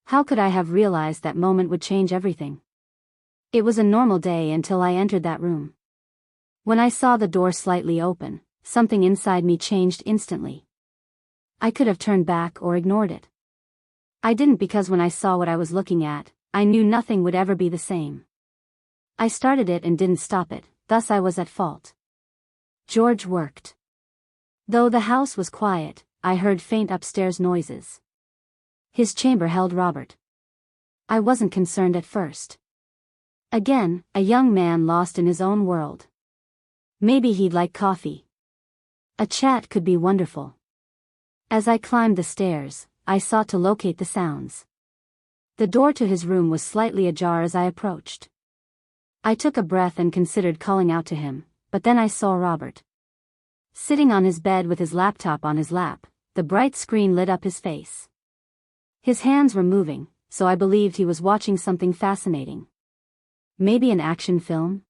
How could I have realized that moment would change everything? It was a normal day until I entered that room. When I saw the door slightly open, something inside me changed instantly. I could have turned back or ignored it. I didn't, because when I saw what I was looking at, I knew nothing would ever be the same. I started it and didn't stop it, thus I was at fault. George worked. Though the house was quiet, I heard faint upstairs noises. His chamber held Robert. I wasn't concerned at first. Again, a young man lost in his own world. Maybe he'd like coffee. A chat could be wonderful. As I climbed the stairs, I sought to locate the sounds. The door to his room was slightly ajar as I approached. I took a breath and considered calling out to him, but then I saw Robert. Sitting on his bed with his laptop on his lap, the bright screen lit up his face. His hands were moving, so I believed he was watching something fascinating. Maybe an action film?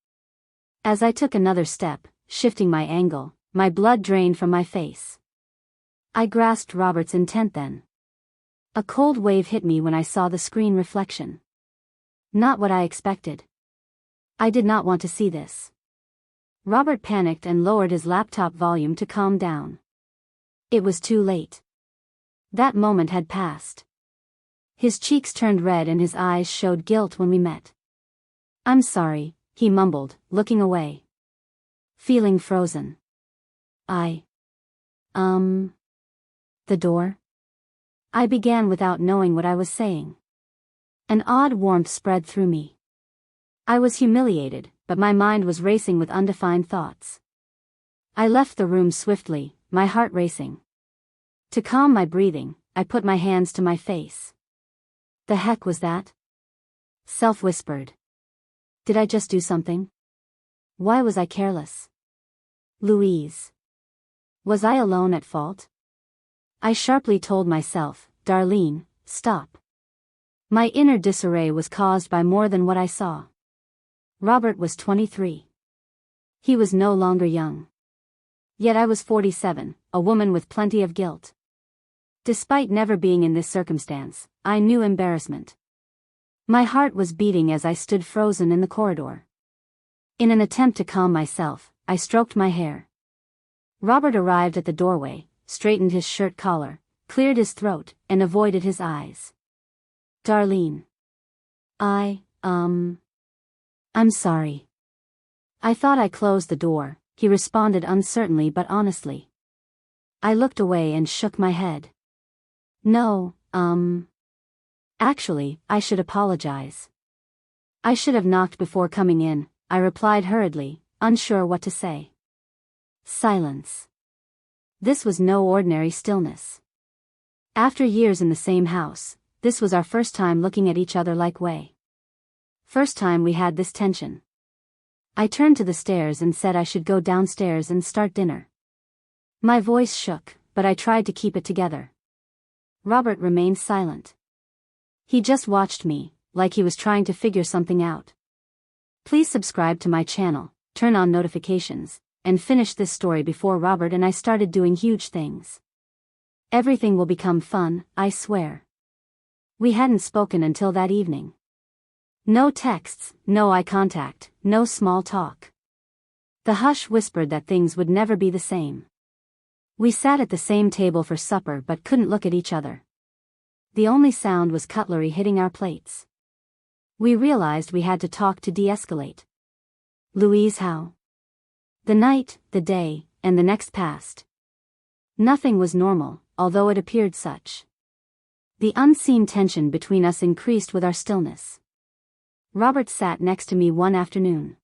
As I took another step, shifting my angle, my blood drained from my face. I grasped Robert's intent then. A cold wave hit me when I saw the screen reflection. Not what I expected. I did not want to see this. Robert panicked and lowered his laptop volume to calm down. It was too late. That moment had passed. His cheeks turned red and his eyes showed guilt when we met. "I'm sorry," he mumbled, looking away. Feeling frozen. The door? I began without knowing what I was saying. An odd warmth spread through me. I was humiliated, but my mind was racing with undefined thoughts. I left the room swiftly, my heart racing. To calm my breathing, I put my hands to my face. The heck was that? Self-whispered. Did I just do something? Why was I careless? Louise. Was I alone at fault? I sharply told myself, "Darlene, stop." My inner disarray was caused by more than what I saw. Robert was 23. He was no longer young. Yet I was 47, a woman with plenty of guilt. Despite never being in this circumstance, I knew embarrassment. My heart was beating as I stood frozen in the corridor. In an attempt to calm myself, I stroked my hair. Robert arrived at the doorway, straightened his shirt collar, cleared his throat, and avoided his eyes. "Darlene. I'm sorry." "I thought I closed the door," he responded uncertainly but honestly. I looked away and shook my head. "No, actually, I should apologize. I should have knocked before coming in," I replied hurriedly, unsure what to say. Silence. This was no ordinary stillness. After years in the same house, this was our first time looking at each other like way. First time we had this tension. I turned to the stairs and said I should go downstairs and start dinner. My voice shook, but I tried to keep it together. Robert remained silent. He just watched me, like he was trying to figure something out. Please subscribe to my channel, turn on notifications, and finish this story before Robert and I started doing huge things. Everything will become fun, I swear. We hadn't spoken until that evening. No texts, no eye contact, no small talk. The hush whispered that things would never be the same. We sat at the same table for supper but couldn't look at each other. The only sound was cutlery hitting our plates. We realized we had to talk to de-escalate. "Louise, how?" The night, the day, and the next passed. Nothing was normal, although it appeared such. The unseen tension between us increased with our stillness. Robert sat next to me one afternoon.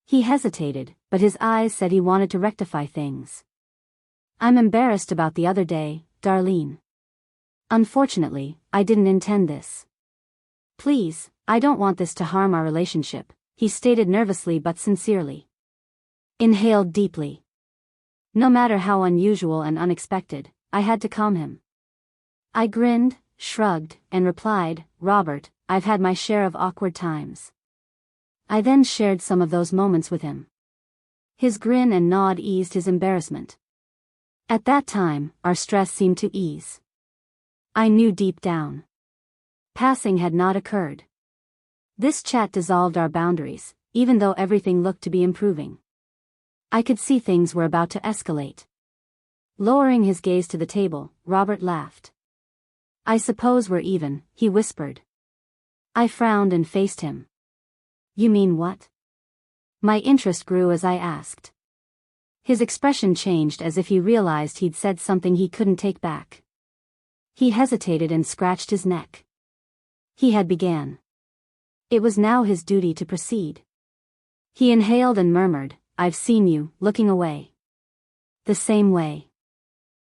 He hesitated, but his eyes said he wanted to rectify things. "I'm embarrassed about the other day, Darlene. Unfortunately, I didn't intend this. Please, I don't want this to harm our relationship," he stated nervously but sincerely. Inhaled deeply. No matter how unusual and unexpected, I had to calm him. I grinned, shrugged, and replied, "Robert, I've had my share of awkward times." I then shared some of those moments with him. His grin and nod eased his embarrassment. At that time, our stress seemed to ease. I knew deep down. Passing had not occurred. This chat dissolved our boundaries, even though everything looked to be improving. I could see things were about to escalate. Lowering his gaze to the table, Robert laughed. "I suppose we're even," he whispered. I frowned and faced him. "You mean what?" My interest grew as I asked. His expression changed as if he realized he'd said something he couldn't take back. He hesitated and scratched his neck. He had began. It was now his duty to proceed. He inhaled and murmured, "I've seen you, looking away. The same way.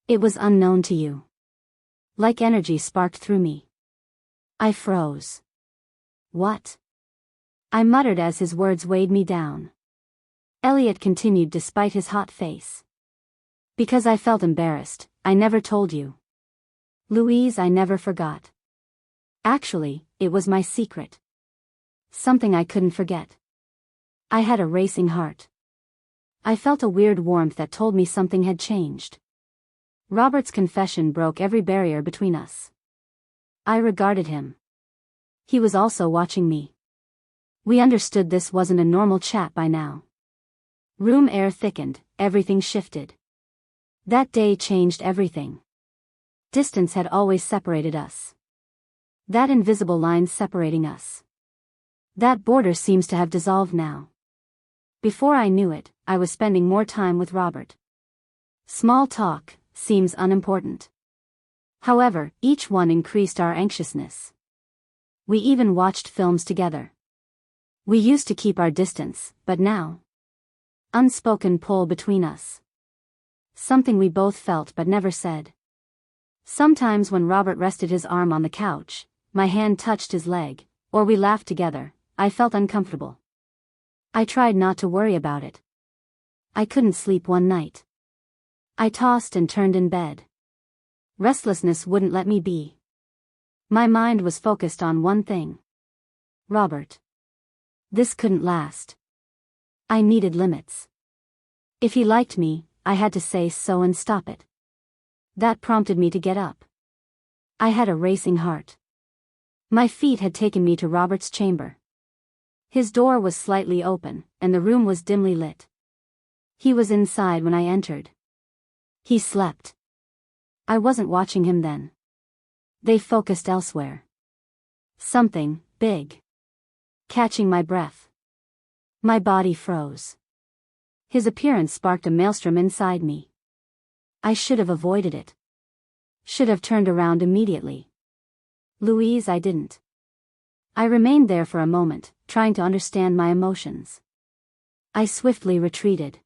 It was unknown to you." Like energy sparked through me. I froze. "What?" I muttered as his words weighed me down. Elliot continued despite his hot face. "Because I felt embarrassed, I never told you. Louise, I never forgot. Actually, it was my secret. Something I couldn't forget." I had a racing heart. I felt a weird warmth that told me something had changed. Robert's confession broke every barrier between us. I regarded him. He was also watching me. We understood this wasn't a normal chat by now. Room air thickened, everything shifted. That day changed everything. Distance had always separated us. That invisible line separating us. That border seems to have dissolved now. Before I knew it, I was spending more time with Robert. Small talk seems unimportant. However, each one increased our anxiousness. We even watched films together. We used to keep our distance, but now, unspoken pull between us. Something we both felt but never said. Sometimes when Robert rested his arm on the couch, my hand touched his leg, or we laughed together, I felt uncomfortable. I tried not to worry about it. I couldn't sleep one night. I tossed and turned in bed. Restlessness wouldn't let me be. My mind was focused on one thing. Robert. This couldn't last. I needed limits. If he liked me, I had to say so and stop it. That prompted me to get up. I had a racing heart. My feet had taken me to Robert's chamber. His door was slightly open, and the room was dimly lit. He was inside when I entered. He slept. I wasn't watching him then. They focused elsewhere. Something big. Catching my breath. My body froze. His appearance sparked a maelstrom inside me. I should have avoided it. Should have turned around immediately. Louise, I didn't. I remained there for a moment, trying to understand my emotions. I swiftly retreated.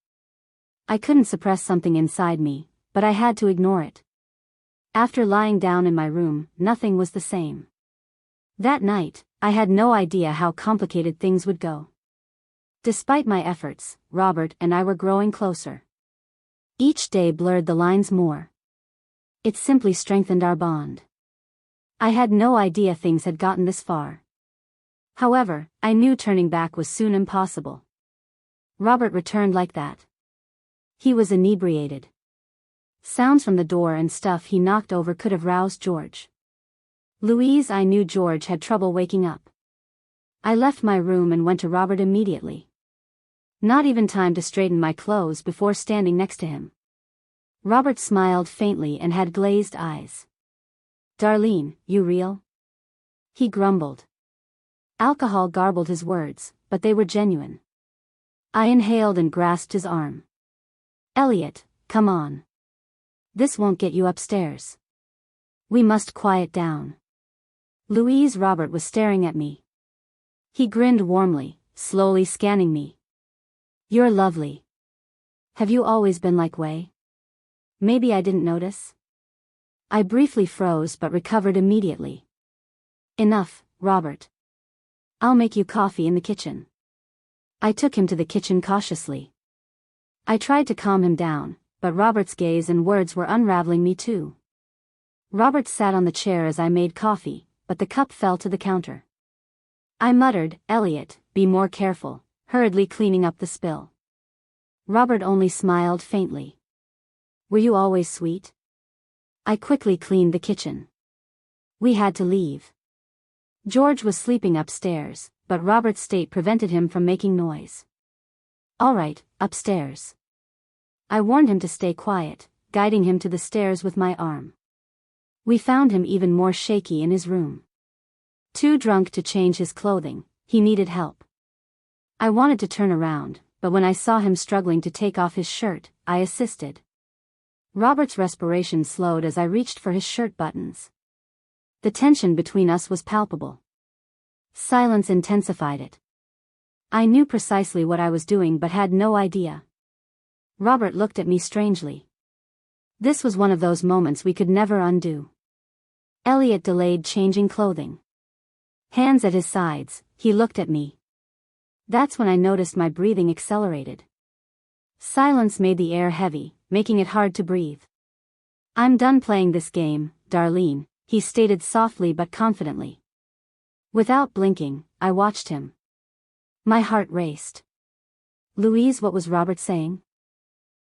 I couldn't suppress something inside me, but I had to ignore it. After lying down in my room, nothing was the same. That night, I had no idea how complicated things would go. Despite my efforts, Robert and I were growing closer. Each day blurred the lines more. It simply strengthened our bond. I had no idea things had gotten this far. However, I knew turning back was soon impossible. Robert returned like that. He was inebriated. Sounds from the door and stuff he knocked over could have roused George. Louise, I knew George had trouble waking up. I left my room and went to Robert immediately. Not even time to straighten my clothes before standing next to him. Robert smiled faintly and had glazed eyes. "Darlene, you real?" He grumbled. Alcohol garbled his words, but they were genuine. I inhaled and grasped his arm. "Elliot, come on. This won't get you upstairs. We must quiet down." Louise, Robert was staring at me. He grinned warmly, slowly scanning me. "You're lovely. Have you always been like way? Maybe I didn't notice?" I briefly froze but recovered immediately. "Enough, Robert. I'll make you coffee in the kitchen." I took him to the kitchen cautiously. I tried to calm him down, but Robert's gaze and words were unraveling me too. Robert sat on the chair as I made coffee, but the cup fell to the counter. I muttered, "Elliot, be more careful," hurriedly cleaning up the spill. Robert only smiled faintly. "Were you always sweet?" I quickly cleaned the kitchen. We had to leave. George was sleeping upstairs, but Robert's state prevented him from making noise. "All right, upstairs." I warned him to stay quiet, guiding him to the stairs with my arm. We found him even more shaky in his room. Too drunk to change his clothing, he needed help. I wanted to turn around, but when I saw him struggling to take off his shirt, I assisted. Robert's respiration slowed as I reached for his shirt buttons. The tension between us was palpable. Silence intensified it. I knew precisely what I was doing but had no idea. Robert looked at me strangely. This was one of those moments we could never undo. Elliot delayed changing clothing. Hands at his sides, he looked at me. That's when I noticed my breathing accelerated. Silence made the air heavy, making it hard to breathe. "I'm done playing this game, Darlene," he stated softly but confidently. Without blinking, I watched him. My heart raced. "Louise, what was Robert saying?"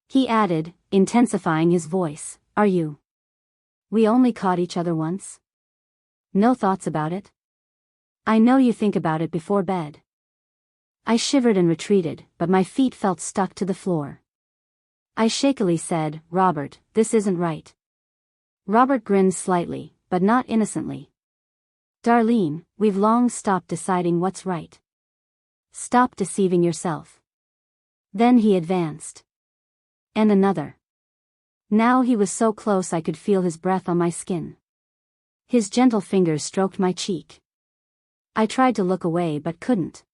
He added, intensifying his voice, "Are you? We only caught each other once. No thoughts about it? I know you think about it before bed." I shivered and retreated, but my feet felt stuck to the floor. I shakily said, "Robert, this isn't right." Robert grinned slightly, but not innocently. "Darlene, we've long stopped deciding what's right. Stop deceiving yourself." Then he advanced. And another. Now he was so close I could feel his breath on my skin. His gentle fingers stroked my cheek. I tried to look away but couldn't.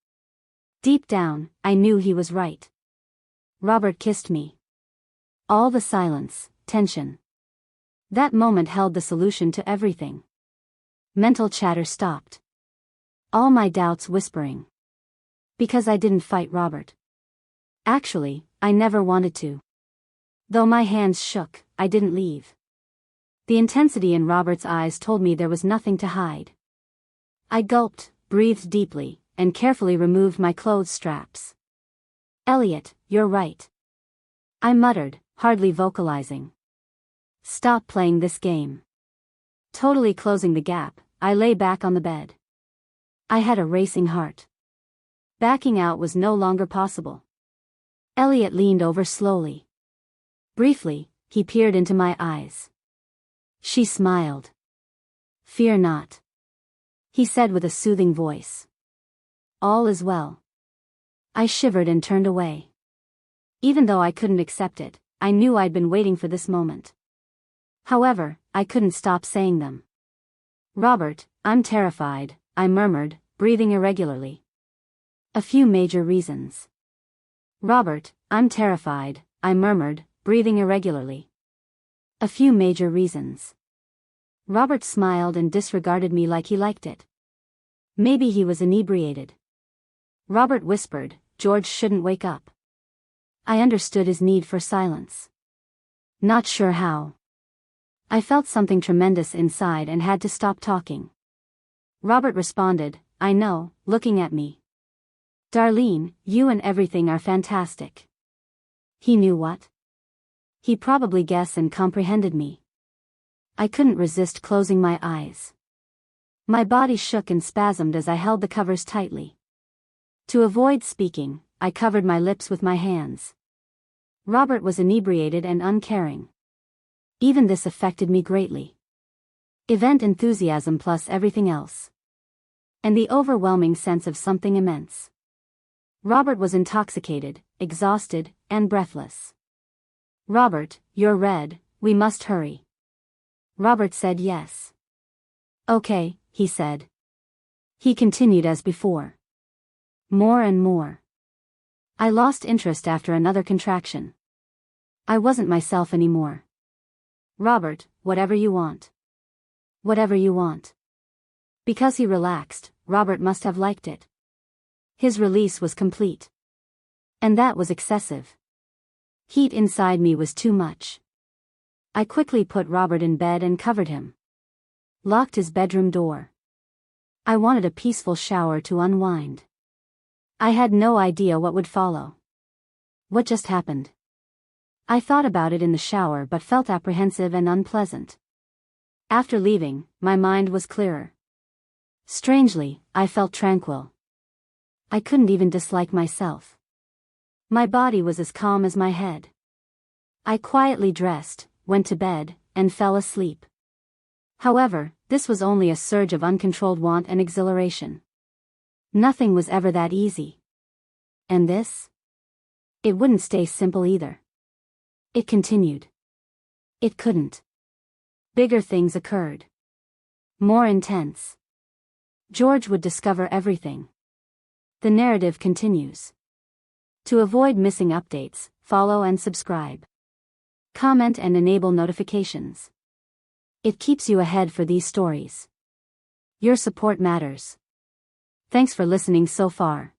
Deep down, I knew he was right. Robert kissed me. All the silence, tension. That moment held the solution to everything. Mental chatter stopped. All my doubts whispering. Because I didn't fight Robert. Actually, I never wanted to. Though my hands shook, I didn't leave. The intensity in Robert's eyes told me there was nothing to hide. I gulped, breathed deeply, and carefully removed my clothes straps. "Elliot, you're right," I muttered, hardly vocalizing. "Stop playing this game." Totally closing the gap, I lay back on the bed. I had a racing heart. Backing out was no longer possible. Elliot leaned over slowly. Briefly, he peered into my eyes. She smiled. "Fear not," he said with a soothing voice. "All is well." I shivered and turned away. Even though I couldn't accept it, I knew I'd been waiting for this moment. However, I couldn't stop saying them. "Robert, I'm terrified," I murmured, breathing irregularly. "A few major reasons." "Robert, I'm terrified," I murmured, breathing irregularly. "A few major reasons." Robert smiled and disregarded me like he liked it. Maybe he was inebriated. Robert whispered, "George shouldn't wake up." I understood his need for silence. Not sure how. I felt something tremendous inside and had to stop talking. Robert responded, "I know," looking at me. "Darlene, you and everything are fantastic." He knew what? He probably guessed and comprehended me. I couldn't resist closing my eyes. My body shook and spasmed as I held the covers tightly. To avoid speaking, I covered my lips with my hands. Robert was inebriated and uncaring. Even this affected me greatly. Event enthusiasm plus everything else. And the overwhelming sense of something immense. Robert was intoxicated, exhausted, and breathless. "Robert, you're red, we must hurry." Robert said yes. "Okay," he said. He continued as before. More and more. I lost interest after another contraction. I wasn't myself anymore. "Robert, whatever you want." Whatever you want. Because he relaxed, Robert must have liked it. His release was complete. And that was excessive. Heat inside me was too much. I quickly put Robert in bed and covered him. Locked his bedroom door. I wanted a peaceful shower to unwind. I had no idea what would follow. What just happened? I thought about it in the shower but felt apprehensive and unpleasant. After leaving, my mind was clearer. Strangely, I felt tranquil. I couldn't even dislike myself. My body was as calm as my head. I quietly dressed, went to bed, and fell asleep. However, this was only a surge of uncontrolled want and exhilaration. Nothing was ever that easy. And this? It wouldn't stay simple either. It continued. It couldn't. Bigger things occurred. More intense. George would discover everything. The narrative continues. To avoid missing updates, follow and subscribe. Comment and enable notifications. It keeps you ahead for these stories. Your support matters. Thanks for listening so far.